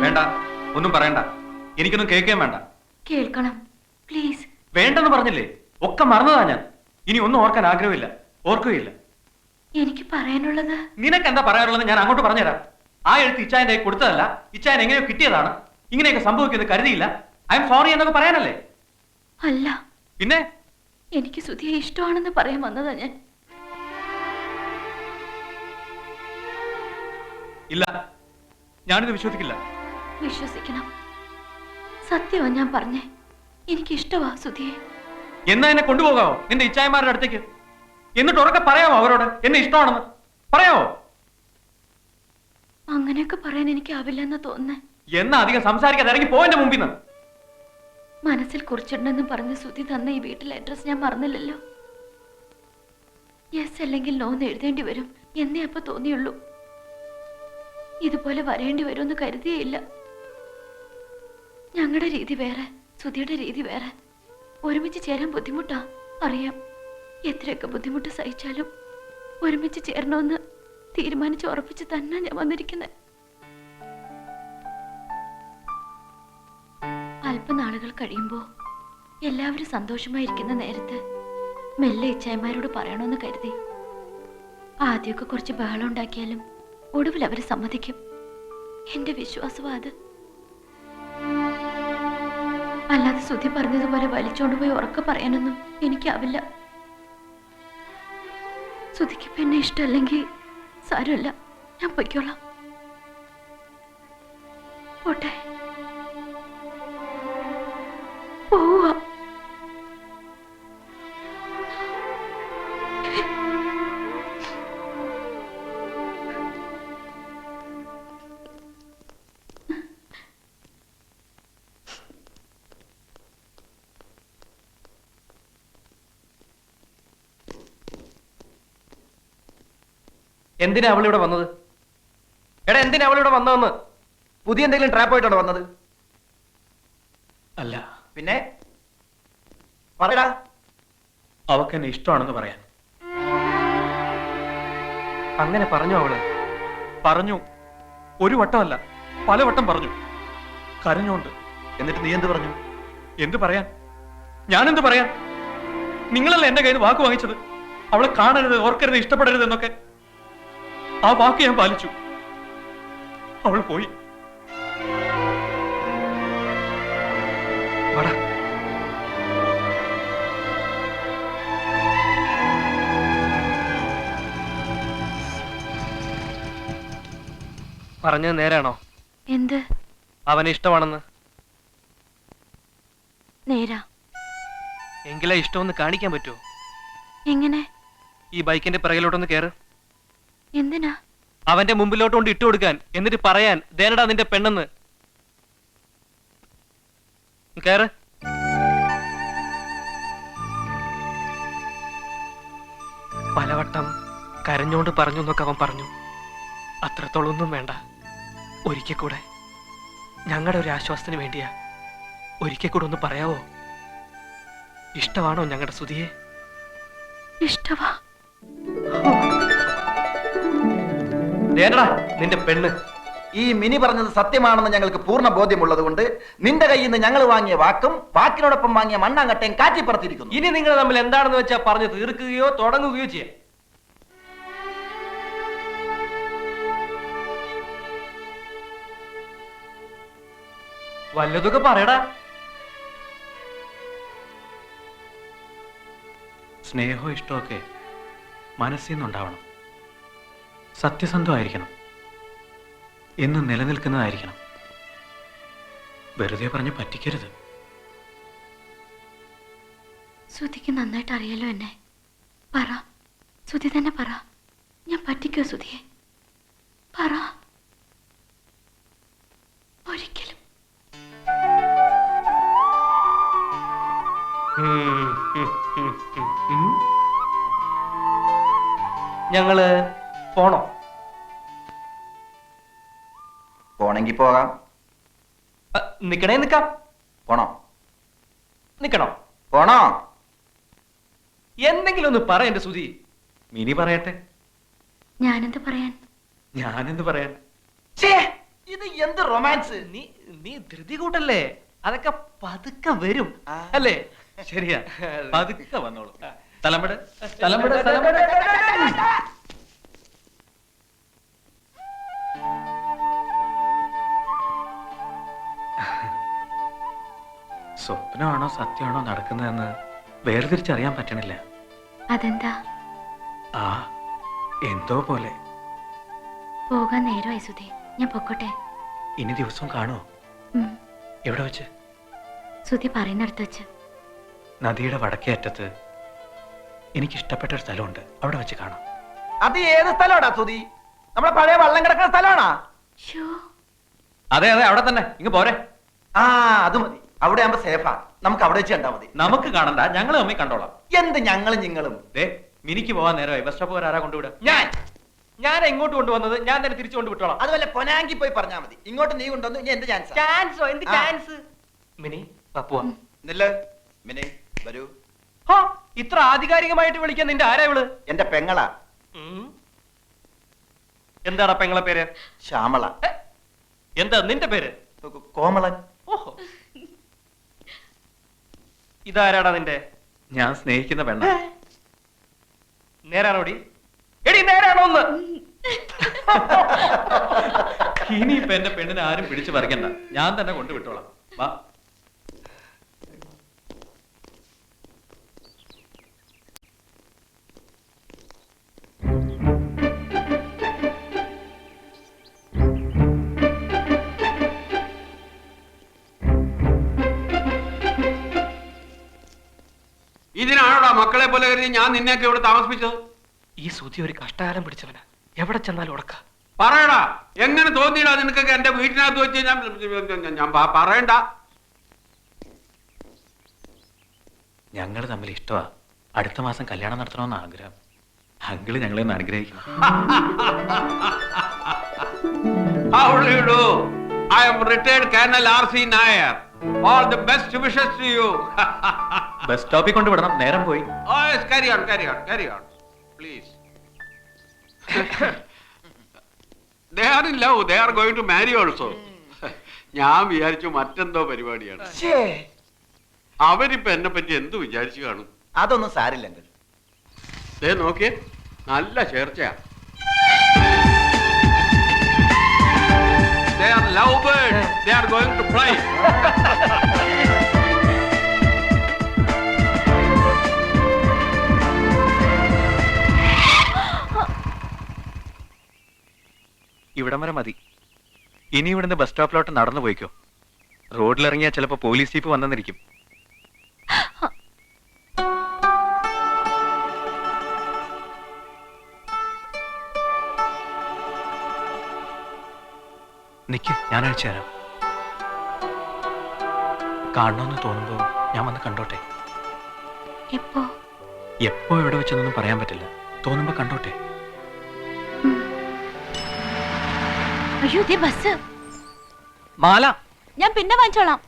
വേണ്ട, ഒന്നും പറയണ്ട. എനിക്കൊന്നും കേൾക്കാൻ വേണ്ട. കേൾക്കണം പ്ലീസ്. വേണ്ടെന്ന് പറഞ്ഞില്ലേ? ഒക്കെ മറന്നതാ ഞാൻ. ഇനി ഒന്നും ഓർക്കാൻ ആഗ്രഹമില്ല, ഓർക്കുകയില്ല. എനിക്ക് പറയാനുള്ളത്. നിനക്ക് എന്താ പറയാനുള്ളത് ഞാൻ അങ്ങോട്ട് പറഞ്ഞുതരാം. ആ എഴുത്ത് ഇച്ചായന്റെ കൊടുത്തതല്ല, ഇച്ചായൻ എങ്ങനെയോ കിട്ടിയതാണ്. ഇങ്ങനെയൊക്കെ സംഭവിക്കുന്നത് കരുതിയില്ല. ഐ എം സോറി എന്നൊക്കെ പറയാനല്ലേ? അല്ല, പിന്നെ എനിക്ക് സുധിയെ ഇഷ്ടമാണെന്ന് പറയാൻ വന്നതാ ഞാൻ. ഇല്ല, ഞാനിത് വിശ്വസിക്കില്ല. വിശ്വസിക്കണം. സത്യമാ ഞാൻ പറഞ്ഞേ. എനിക്ക് ഇഷ്ടമാ സുധിയെ. എന്നാ എന്നെ കൊണ്ടുപോകാവോ നിന്റെ ഇച്ചായന്മാരുടെ അടുത്തേക്ക്? എന്നിട്ട് ഉറക്കെ പറയാമോ അവരോട് എന്നെ ഇഷ്ടമാണെന്ന്? പറയാമോ? അങ്ങനെയൊക്കെ പറയാൻ എനിക്ക് ആവില്ലെന്ന് തോന്നുന്നേ. എന്നാ അധികം സംസാരിക്കാതെ ഇറങ്ങി പോവെന്റെ മുമ്പിൽ നിന്ന്. മനസ്സിൽ കുറിച്ചിടണമെന്ന് പറഞ്ഞ് സുധി തന്ന ഈ വീട്ടിലെ അഡ്രസ് ഞാൻ മറന്നില്ലല്ലോ. യെസ് അല്ലെങ്കിൽ നോന്ന് എഴുതേണ്ടി വരും എന്നേ അപ്പൊ തോന്നിയുള്ളൂ. ഇതുപോലെ വരേണ്ടി വരുമെന്ന് കരുതിയേയില്ല. ഞങ്ങളുടെ രീതി വേറെ, സുധിയുടെ രീതി വേറെ. ഒരുമിച്ച് ചേരാൻ ബുദ്ധിമുട്ടാ, അറിയാം. എത്രയൊക്കെ ബുദ്ധിമുട്ട് സഹിച്ചാലും ഒരുമിച്ച് ചേരണമെന്ന് തീരുമാനിച്ച് ഉറപ്പിച്ച് തന്നെ ഞാൻ വന്നിരിക്കുന്നത്. അല്പനാളുകൾ കഴിയുമ്പോ എല്ലാവരും സന്തോഷമായിരിക്കുന്ന നേരത്ത് മെല്ലെ ഇച്ചായന്മാരോട് പറയണമെന്ന് കരുതി. ആദ്യമൊക്കെ കുറച്ച് ബഹളം ഉണ്ടാക്കിയാലും ഒടുവിൽ അവര് സമ്മതിക്കും. എന്റെ വിശ്വാസമാ അത്. അല്ലാതെ സുധി പറഞ്ഞതുപോലെ വലിച്ചോണ്ടുപോയി ഉറക്കെ പറയാനൊന്നും എനിക്കാവില്ല. സുധിക്ക് പിന്നെ ഇഷ്ടമല്ലെങ്കിൽ സാരമില്ല, ഞാൻ പൊയ്ക്കോളാം. പോട്ടെ, പോവാ. എന്തിനാ അവളിവിടെ വന്നത്? എടാ, എന്തിനാ അവളിവിടെ വന്നതെന്ന്? പുതിയ എന്തെങ്കിലും ട്രാപ്പ് ആയിട്ടാണോ വന്നത്? അല്ല. പിന്നെ പറയടാ. അവക്ക് എന്നെ ഇഷ്ടമാണെന്ന് പറയാൻ. അങ്ങനെ പറഞ്ഞോ അവള്? പറഞ്ഞു. ഒരു വട്ടമല്ല, പലവട്ടം പറഞ്ഞു. കരഞ്ഞോണ്ട്. എന്നിട്ട് നീ എന്ത് പറഞ്ഞു? എന്ത് പറയാൻ? ഞാനെന്ത് പറയാൻ? നിങ്ങളല്ലേ എന്റെ കയ്യിൽ നിന്ന് വാക്ക് വാങ്ങിച്ചത്, അവളെ കാണരുത്, ഓർക്കരുത്, ഇഷ്ടപ്പെടരുത് എന്നൊക്കെ. ആ വാക്ക് ഞാൻ പാലിച്ചു. അവൾ പോയി. പറഞ്ഞത് നേരാണോ? എന്ത്? അവനെ ഇഷ്ടമാണെന്ന്. നേരാ. എങ്കിലാ ഇഷ്ടമൊന്ന് കാണിക്കാൻ പറ്റുമോ? എങ്ങനെ? ഈ ബൈക്കിന്റെ പിറകിലോട്ടൊന്ന് കേറ്. എന്തിനാ? അവന്റെ മുമ്പിലോട്ടൊണ്ട് ഇട്ടു കൊടുക്കാൻ, എന്നിട്ട് പറയാൻ ദേനടാ നിന്റെ പെണ്ണെന്ന്. കേറ്. പലവട്ടം കരഞ്ഞോണ്ട് പറഞ്ഞു എന്നൊക്കെ അവൻ പറഞ്ഞു. അത്രത്തോളൊന്നും വേണ്ട. ഒരിക്കൽ കൂടെ, ഞങ്ങളുടെ ഒരു ആശ്വാസത്തിന് വേണ്ടിയാ, ഒരിക്കൽ കൂടെ ഒന്ന് പറയാവോ? ഇഷ്ടമാണോ ഞങ്ങളുടെ സുധിയെ? ഇഷ്ടമാ. ദേനടാ നിന്റെ പെണ്ണ്. ഈ മിനി പറഞ്ഞത് സത്യമാണെന്ന് ഞങ്ങൾക്ക് പൂർണ്ണ ബോധ്യമുള്ളത് കൊണ്ട് നിന്റെ കയ്യിൽ നിന്ന് ഞങ്ങൾ വാങ്ങിയ വാക്കും വാക്കിനോടൊപ്പം വാങ്ങിയ മണ്ണാങ്കട്ടയും കാറ്റിപ്പറത്തിരിക്കുന്നു. ഇനി നിങ്ങൾ തമ്മിൽ എന്താണെന്ന് വെച്ചാൽ പറഞ്ഞു തീർക്കുകയോ തുടങ്ങുകയോ ചെയ്യാം. വല്ലതൊക്കെ പറയടാ. സ്നേഹവും ഇഷ്ടമൊക്കെ മനസ്സിൽ നിന്നുണ്ടാവണം. സത്യസന്ധമായിരിക്കണം. എന്നും നിലനിൽക്കുന്നതായിരിക്കണം. വെറുതെ പറഞ്ഞ് പറ്റിക്കരുത്. സുധിക്ക് നന്നായിട്ട് അറിയാലോ എന്നെ. പറ, സുധി തന്നെ പറ. ഞാൻ പറ്റിക്കോ സുധിയെ? പറ. ഒരിക്കലും. ഞങ്ങള് പോണോ? പോണെങ്കി പോകാം. നിക്കണേ നിക്കാം. പോണോ? നിക്കണോ? പോണോ? എന്തെങ്കിലും ഒന്ന് പറ എന്റെ സുധി. മിനി പറയട്ടെ. ഞാനെന്ത് പറയാൻ? ഞാനെന്ത് പറയാൻ? ഇത് എന്ത് റൊമാൻസ്? നീ നീ ധൃതി കൂട്ടല്ലേ, അതൊക്കെ പതുക്കെ വരും ആ. അല്ലേ? ശരിയാ, പതുക്കെ വന്നോളൂ. തലമ്പട് തലമ്പട് തലമ്പട്. സ്വപ്നമാണോ സത്യമാണോ നടക്കുന്നതെന്ന് വേർതിരിച്ചറിയാൻ പറ്റണില്ല. അതെന്താ? ആ എന്തോ പോലെ. പോകാൻ നേരമായി സുധി, ഞാൻ പൊക്കോട്ടെ. ഇനി ദിവസവും കാണുമോ? ഉം. എവിടെ വെച്ച്? സുധി പറയുന്നിടത്ത് വെച്ച്. നദിയുടെ വടക്കേ അറ്റത്ത് എനിക്കിഷ്ടപ്പെട്ട ഒരു സ്ഥലമുണ്ട്, അവിടെ വെച്ച് കാണാം. അത് ഏത് സ്ഥലമാടാ സുധി? നമ്മളെ പഴയ വള്ളം കിടക്കുന്ന സ്ഥലമാണാ? ഷോ, അതെ അതെ, അവിടെ തന്നെ. ഇങ്ങ് പോരെ. ആ അത് മതി, അവിടെ ആകുമ്പോ സേഫാ. നമുക്ക് അവിടെ വെച്ച് കണ്ടാ മതി. നമുക്ക് കാണണ്ട, ഞങ്ങൾ തമ്മിൽ കണ്ടോളാം. എന്ത് ഞങ്ങളും നിങ്ങളും? ദേ മിനിക്ക് പോവാൻ നേരമായി. ബസ് സ്റ്റോപ്പ് വരെ ആരാ കൊണ്ടുവിടുക? ഞാൻ എങ്ങോട്ട് കൊണ്ടുവന്നത്? ഞാൻ തന്നെ തിരിച്ചു കൊണ്ട് വിട്ടോളാം. അതുപോലെ പൊനാങ്കി പോയി പറഞ്ഞാ മതി. ഇങ്ങോട്ട് നീ കൊണ്ടുവന്നു, ഇനി എന്ത് ചാൻസ്? ചാൻസോ? എന്ത് ആ. ചാൻസ്? മിനി പപ്പുവാ. നില്ല് മിനി, വരൂ. ഹാ, ഇത്ര ആധികാരികമായിട്ട് വിളിക്കാൻ നിന്റെ ആരാ ഇവള്? എന്റെ പെങ്ങളാ ഉം. എന്താടാ പെങ്ങളെ പേര്? ശ്യാമള. എന്താ നിന്റെ പേര്? കോമളൻ. ഓഹോ, ഇതാരാടാ നിന്റെ? ഞാൻ സ്നേഹിക്കുന്ന പെണ്ണ. നേരാണോടി? എടി നേരാണോ ഒന്ന്? ഇനിയിപ്പൊ എന്റെ പെണ്ണിനെ ആരും പിടിച്ചു പറിക്കണ്ട, ഞാൻ തന്നെ കൊണ്ടുവിട്ടോളാം. വാ. ഇതിനാണോടാ മക്കളെ പോലെ കരുതി ഞാൻ നിന്നെയൊക്കെ ഇവിടെ താമസിപ്പിച്ചത്? ഈ സുധി ഒരു കഷ്ടകാലം പിടിച്ചവനാ, എവിടെ ചെന്നാലും ഉടക്ക. പറയടാ, എങ്ങനെ തോന്നിയിടാ നിനക്കൊക്കെ എന്റെ വീട്ടിനകത്ത് വെച്ച് ഞാൻ പറയണ്ട. ഞങ്ങൾ തമ്മിൽ ഇഷ്ടമാ. അടുത്ത മാസം കല്യാണം നടത്തണമെന്ന് ആഗ്രഹം. അങ്കിള് ഞങ്ങളെ ഒന്ന് അനുഗ്രഹിക്കണം. How do you do? I am retired Colonel R.C. Nair. All the best wishes to you. Bus സ്റ്റോപ്പിൽ കൊണ്ടുവിടണം, നേരം പോയി. Oh yes, carry on. Please. They are in love. They are going to marry also. ഞാൻ വിചാരിച്ചു മറ്റെന്തോ പരിപാടിയാണ്. ഛേ, അവരിപ്പോ എന്നെ പറ്റി എന്ത് വിചാരിച്ചു കാണും? അതൊന്നും സാരില്ലെങ്കിൽ. ദേ നോക്കിയേ, നല്ല ചേർച്ചയാ. They are lovebirds. They are going to fly. ഇവിടം വരെ മതി. ഇനി ഇവിടുന്ന് ബസ് സ്റ്റോപ്പിലോട്ട് നടന്നു പോയിക്കോ. റോഡിലിറങ്ങിയാൽ ചിലപ്പോ പോലീസ് ജീപ്പ് വന്നെന്നിരിക്കും. നിക്ക്, ഞാൻ അയച്ചു തരാം. കാണണമെന്ന് തോന്നുമ്പോ ഞാൻ വന്ന് കണ്ടോട്ടെ. എപ്പോ? എപ്പോ എവിടെ വെച്ചെന്നൊന്നും പറയാൻ പറ്റില്ല. തോന്നുമ്പോ കണ്ടോട്ടെ. അയ്യോ, ദേ ബസ്. മാല, ഞാൻ പിന്നെ വാങ്ങിച്ചോളാം.